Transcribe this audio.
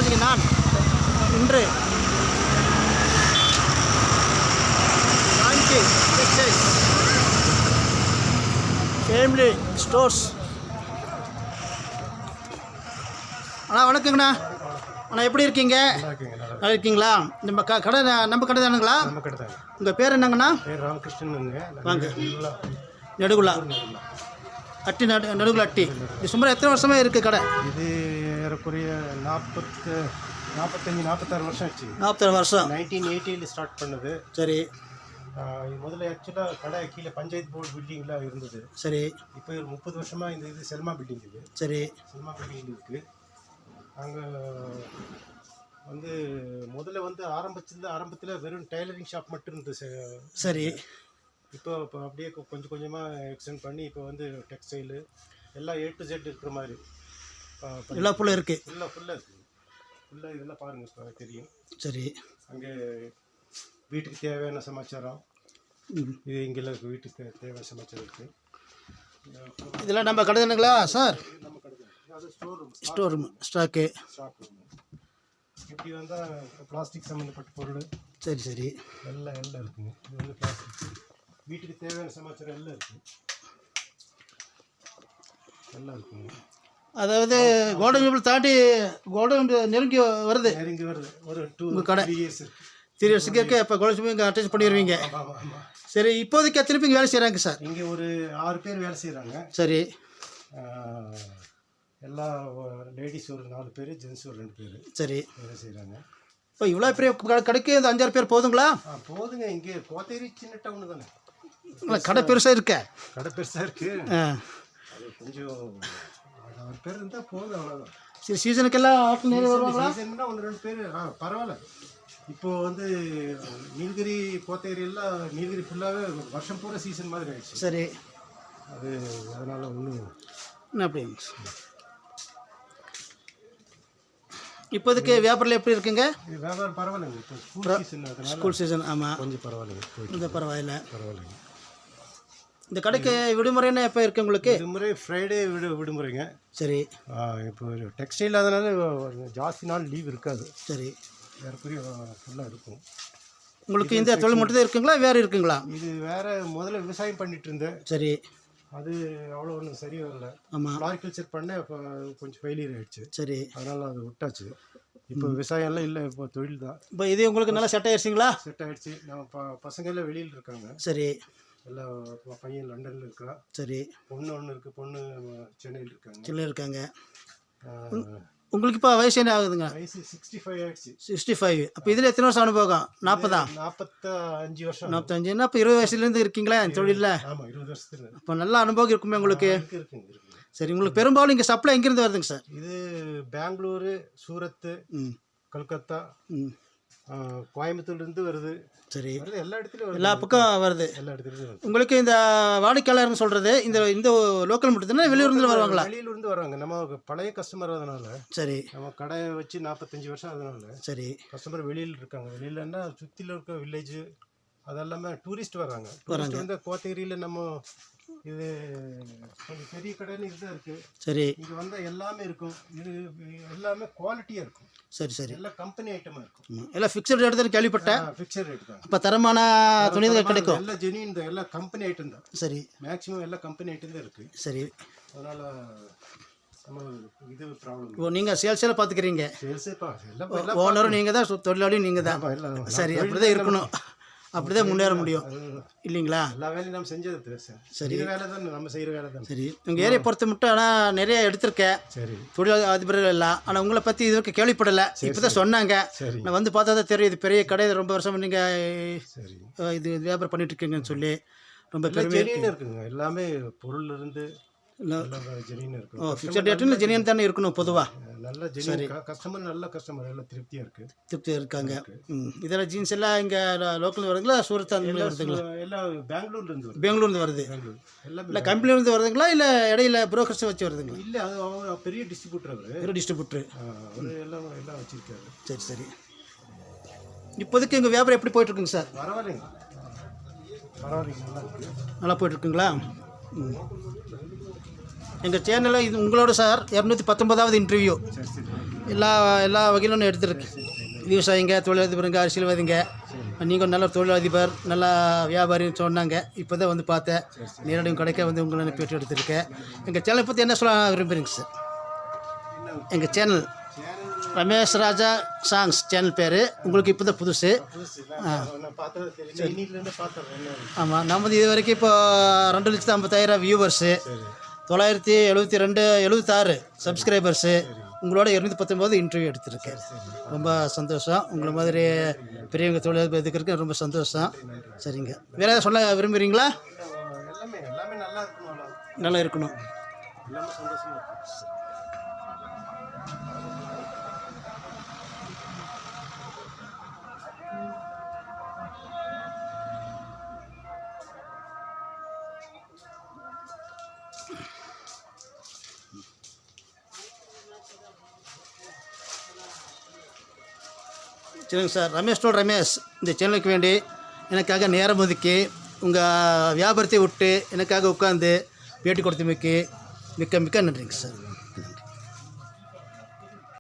பார்த்தீங்க நான் இன்று காஞ்சி டெக்ஸ்டைல்ஸ் ஃபேமிலி ஸ்டோர்ஸ். அண்ணா வணக்கங்கண்ணா. அண்ணா எப்படி இருக்கீங்க? நல்லா இருக்கீங்களா? நம்ம கடை நம்ம கடை தானுங்களா? உங்கள் பேர் என்னங்கண்ணா? ராமகிருஷ்ணனுங்க. வாங்க. நெடுகுலா அட்டி நடுகுலா அட்டி. இது சுமார் எத்தனை வருஷமாக இருக்குது கடை? இது ஏறக்குறைய 45-46 வருஷம் ஆச்சு. 46 வருஷம். 1980 ஸ்டார்ட் பண்ணது. சரி. முதல்ல ஆக்சுவலாக கடை கீழே பஞ்சாயத்து போர்டு பில்டிங்கில் இருந்தது. சரி. இப்போ ஒரு 30 வருஷமாக இந்த இது செல்மா பில்டிங் இது. சரி. செல்மா பில்டிங் இருக்குது. அங்கே வந்து முதல்ல ஆரம்பத்தில் வெறும் டைலரிங் ஷாப் மட்டும் இருந்தது. சரி. இப்போ அப்படியே கொஞ்சம் கொஞ்சமாக எக்ஸ்டெண்ட் பண்ணி இப்போ வந்து டெக்ஸ்டைலு எல்லாம் A to Z இருக்கிற மாதிரி எல்லா ஃபுல்லாக இருக்குது. ஃபுல்லாக இருக்குது. ஃபுல்லாக இதெல்லாம் பாருங்கள், இப்போ தெரியும். சரி. அங்கே வீட்டுக்கு தேவையான சமாச்சாரம் இது இங்கெல்லாம் இருக்குது. வீட்டுக்கு தேவையான சமாச்சாரம் இருக்குது. இதெல்லாம் நம்ம கடை தானுங்களா சார்? நம்ம கடை அது ஸ்டோர் ரூம் ஸ்டாக் ரூம். இப்படி வந்தால் பிளாஸ்டிக் சம்மந்தப்பட்ட பொருள். சரி. சரி. எல்லாம் இருக்குங்க. இது வந்து பிளாஸ்டிக் வீட்டுக்கு தேவையான சமாச்சாரம் எல்லாம் இருக்குது. எல்லாம் இருக்குங்க. அதாவது கோல்டன் ஜூபிலி தாண்டி கோல்டன் நெருங்கி வருது. ஒரு 2 கடை 3 இயர்ஸ் 3 இயர்ஸ்க்கு இருக்குது. இப்போ கோல்டன் ஜூபிலி இங்கே அட்டாச் பண்ணிடுவீங்க. சரி. இப்போதைக்கு எத்தனை பேர் வேலை செய்கிறாங்க சார்? இங்கே ஒரு 6 பேர் வேலை செய்கிறாங்க. சரி. எல்லா லேடிஸ் ஒரு 4 பேர், ஜென்ஸ் ஒரு 2 பேர் சரி வேலை செய்கிறாங்க. இப்போ இவ்வளோ பெரிய கடைக்கு இந்த 5-6 பேர் போதுங்களா? போதுங்க. இங்கே கோத்தேரி சின்ன டவுனு தானே. கடை பெருசாக இருக்க? கடை பெருசாக இருக்குது. அது கொஞ்சம் 6 பேர் இருந்தால் போதும், அவ்வளோதான். சரி. சீசனுக்கெல்லாம் ஆட்கள் நிறைய வருவாங்களா? சீசன்னா 1-2 பேர் பரவாயில்ல. இப்போது வந்து நீலகிரி கோத்தேரி எல்லாம் நீலகிரி ஃபுல்லாகவே வருஷம் பூரா சீசன் மாதிரி ஆயிடுச்சு. சரி. அது அதனால் ஒன்றும் என்ன அப்படிங்க. இப்போதைக்கு வியாபாரம் எப்படி இருக்குங்க? வியாபாரம் பரவாயில்லைங்க. இப்போ ஸ்கூல் சீசன். ஆமாம், கொஞ்சம் பரவாயில்லைங்க. கொஞ்சம் பரவாயில்லைங்க. இந்த கடைக்கு விடுமுறைன்னா எப்போ இருக்குது உங்களுக்கு? விடுமுறை ஃப்ரைடே விடுமுறைங்க. சரி. இப்போ டெக்ஸ்டைல் அதனால ஜாஸ்தி நாள் லீவ் இருக்காது. சரி. ஏறக்குறைய ஃபுல்லாக இருக்கும். உங்களுக்கு இந்த தொழில் மட்டும் தான் இருக்குங்களா, வேறு இருக்குங்களா? இது வேறு. முதல்ல விவசாயம் பண்ணிகிட்டு இருந்தேன். சரி. அது அவ்வளோ ஒன்றும் சரி வரல. ஆமாம். ஃப்ளாரிகல்ச்சர் பண்ணேன். இப்போ கொஞ்சம் ஃபெயிலியர் ஆகிடுச்சு. சரி. அதனால் அது விட்டாச்சு. இப்போ விவசாயம்லாம் இல்லை, இப்போ தொழில் தான். இப்போ இது உங்களுக்கு நல்லா செட் ஆகிடுச்சிங்களா? செட் ஆகிடுச்சு. நம்ம பசங்க எல்லாம் வெளியில் இருக்காங்க. சரி. எல்லாம் பையன் லண்டனில் இருக்கிறான். சரி. பொண்ணு ஒன்று இருக்குது. பொண்ணு சென்னையில் இருக்காங்க. உங்களுக்கு இப்போ வயசு என்ன ஆகுதுங்க? வயசு 65 ஆகிடுச்சு. 65. அப்போ இதில் எத்தனை வருஷம் அனுபவம்? 40? 45 வருஷம். 45. என்ன இப்போ 20 வயசுலேருந்து இருக்கீங்களா தொழிலில்? ஆமாம், 20 வருஷத்துல. இப்போ நல்ல அனுபவம் இருக்குமே உங்களுக்கு? இருக்குங்க. சரி. உங்களுக்கு பெரும்பாலும் இங்கே சப்ளை எங்கேருந்து வருதுங்க சார்? இது பெங்களூரு, சூரத்து, கல்கத்தா, கோயம்புத்தூர்லேருந்து வருது. சரி. எல்லா இடத்துலையும் எல்லா பக்கம் வருது. எல்லா இடத்துலையும் வருது. உங்களுக்கு இந்த வாடிக்கையாளர்னு சொல்கிறது இந்த லோக்கல் மட்டும் தானே, வெளியூர்லேருந்து வருவாங்களா? வெளியிலேருந்து வராங்க. நம்ம பழைய கஸ்டமர் அதனால. சரி. நம்ம கடை வச்சு 45 வருஷம் அதனால. சரி. கஸ்டமர் வெளியில் இருக்காங்க. வெளியிலன்னா சுற்றில இருக்க வில்லேஜ் அதெல்லாமே டூரிஸ்ட் வராங்க. டூரிஸ்ட் வந்து கோத்தகிரியில் நம்ம இது கொஞ்சம் பெரிய கடைன்னு இதுதான் இருக்குது. சரி. இங்கே வந்தால் எல்லாமே இருக்கும். இது எல்லாமே குவாலிட்டியாக இருக்கும். சரி. சரி. எல்லாம் கம்பெனி ஐட்டமாக இருக்கும். எல்லாம் ஃபிக்ஸட் ரேட் தான் கேள்விப்பட்டேன். ஃபிக்ஸட் ரேட் தான். இப்போ தரமான துணி தான் கிடைக்கும். எல்லாம் ஜெனியூன் தான். எல்லாம் கம்பெனி ஐட்டம் தான். சரி. மேக்ஸிமம் எல்லாம் கம்பெனி ஐட்டம் தான் இருக்குது. சரி. அதனால் நம்ம இது ப்ராப்ளம். ஓ, நீங்கள் சேல்ஸெல்லாம் பார்த்துக்கிறீங்க? சேல்ஸேப்பா எல்லாம் ஓனரும் நீங்கள் தான், தொழிலாளியும் நீங்கள் தான். சரி. அப்படி தான் இருக்கணும். அப்படி தான் முன்னேற முடியும் இல்லைங்களா? எல்லா வேலையும் நம்ம செஞ்சது சார். சரி. வேலை தான் நம்ம செய்கிற வேலை தான். சரி. உங்கள் ஏரியா பொறுத்த மட்டும் ஆனால் நிறைய எடுத்திருக்கேன். சரி. தொழில் அதிபர்கள் எல்லாம். ஆனால் உங்களை பற்றி இது வரைக்கும் கேள்விப்படலை. இப்போ தான் சொன்னாங்க. சரி. நான் வந்து பார்த்தா தான் தெரியும் இது பெரிய கடை, ரொம்ப வருஷம் நீங்கள் சரி இது வியாபாரம் பண்ணிட்டு இருக்கீங்கன்னு சொல்லி ரொம்ப ஜெனியூனாக இருக்குங்க. எல்லாமே பொருள் இருந்து ஜெனியூனாக இருக்கும். ஃபிக்ஸட் ரேட்டில் ஜெனியூன் தானே இருக்கணும் பொதுவாக. நல்ல ஜெனியூன் கஸ்டமர், நல்ல கஸ்டமர் எல்லாம் திருப்தியாக இருக்குது. திருப்தியாக இருக்காங்க. இதெல்லாம் ஜீன்ஸ் எல்லாம் இங்கே லோக்கல் வருதுங்களா, சூரத் அந்த மாதிரி வருதுங்களா? எல்லாம் பெங்களூர்லேருந்து வருது. பெங்களூர்லேருந்து வருது. எல்லாம் இல்லை கம்பெனிலேருந்து வருதுங்களா, இல்லை இடையில புரோக்கர்ஸ் வச்சு வருதுங்களா? இல்லை, அது அவங்க பெரிய டிஸ்ட்ரிபியூட்டர். அவர் பெரிய டிஸ்ட்ரிபியூட்டர். அவர் எல்லாம் வச்சுருக்காரு. சரி. சரி. இப்போதைக்கு எங்கள் வியாபாரம் எப்படி போயிட்டுருக்குங்க சார்? பரவாயில்லைங்க. நல்லா இருக்குது. நல்லா போயிட்டுருக்குங்களா? எங்கள் சேனலில் இது உங்களோட சார் 219வது இன்டர்வியூ. சரி. எல்லா வகையிலும் நான் எடுத்துருக்கேன். விவசாயிங்க, தொழிலதிபருங்க, அரசியல்வாதிங்க, நீங்கள் நல்ல தொழிலதிபர், நல்லா வியாபாரின்னு சொன்னாங்க. இப்போ தான் வந்து பார்த்தேன், நேரடியும் கிடைக்க வந்து உங்களை பேட்டி எடுத்திருக்கேன். எங்கள் சேனலை பற்றி என்ன சொல்ல விரும்புகிறீங்க சார்? எங்கள் சேனல் ரமேஷ் ராஜா சாங்ஸ் சேனல் பேர். உங்களுக்கு இப்போ தான் புதுசு. ஆமாம், நம்மது இது வரைக்கும் இப்போ 2,50,000 வியூவர்ஸு, 972 சப்ஸ்கிரைபர்ஸு, உங்களோட 219 இன்டர்வியூ எடுத்திருக்கேன். ரொம்ப சந்தோஷம். உங்களை மாதிரி பெரியவங்க தொழில் எதுக்கிறதுக்கு ரொம்ப சந்தோஷம். சரிங்க, வேறு ஏதாவது சொல்ல விரும்புகிறீங்களா? எல்லாமே நல்லா இருக்கணும். நல்லா இருக்கணும். எல்லாமே சந்தோஷமா இருக்கும். சரிங்க சார். ரமேஷ் இந்த சேனலுக்கு வேண்டி எனக்காக நேரம் ஒதுக்கி உங்கள் வியாபாரத்தை விட்டு எனக்காக உட்காந்து பேட்டி கொடுத்தமைக்கு மிக்க நன்றிங்க சார்.